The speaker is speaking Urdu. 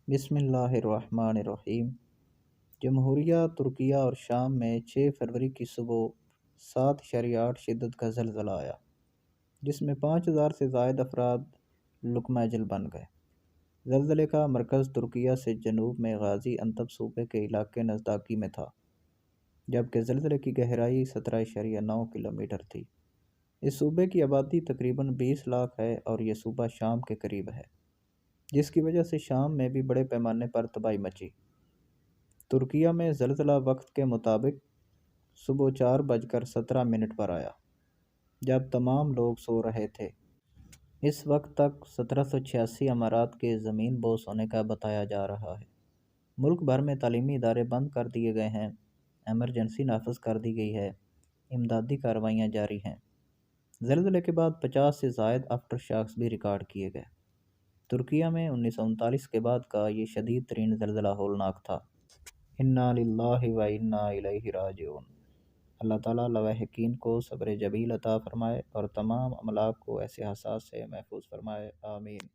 بسم اللہ الرحمن الرحیم۔ جمہوریہ ترکیہ اور شام میں 6 فروری کی صبح 7.8 شدت کا زلزلہ آیا، جس میں 5,000 سے زائد افراد لقمہ اجل بن گئے۔ زلزلے کا مرکز ترکیہ سے جنوب میں غازی انتب صوبے کے علاقے نزداکی میں تھا، جبکہ زلزلے کی گہرائی 17.9 کلومیٹر تھی۔ اس صوبے کی آبادی تقریباً 20 لاکھ ہے اور یہ صوبہ شام کے قریب ہے، جس کی وجہ سے شام میں بھی بڑے پیمانے پر تباہی مچی۔ ترکیہ میں زلزلہ وقت کے مطابق صبح 4:17 پر آیا، جب تمام لوگ سو رہے تھے۔ اس وقت تک 1786 عمارات کے زمین بوس ہونے کا بتایا جا رہا ہے۔ ملک بھر میں تعلیمی ادارے بند کر دیے گئے ہیں، ایمرجنسی نافذ کر دی گئی ہے، امدادی کارروائیاں جاری ہیں۔ زلزلے کے بعد 50 سے زائد آفٹر شاکس بھی ریکارڈ کیے گئے۔ ترکیہ میں 1939 کے بعد کا یہ شدید ترین زلزلہ ہولناک تھا۔ انا للہ و انا الیہ راجعون۔ اللہ تعالیٰ لواحقین کو صبر جمیل عطا فرمائے اور تمام املاک کو ایسے حادثات سے محفوظ فرمائے، آمین۔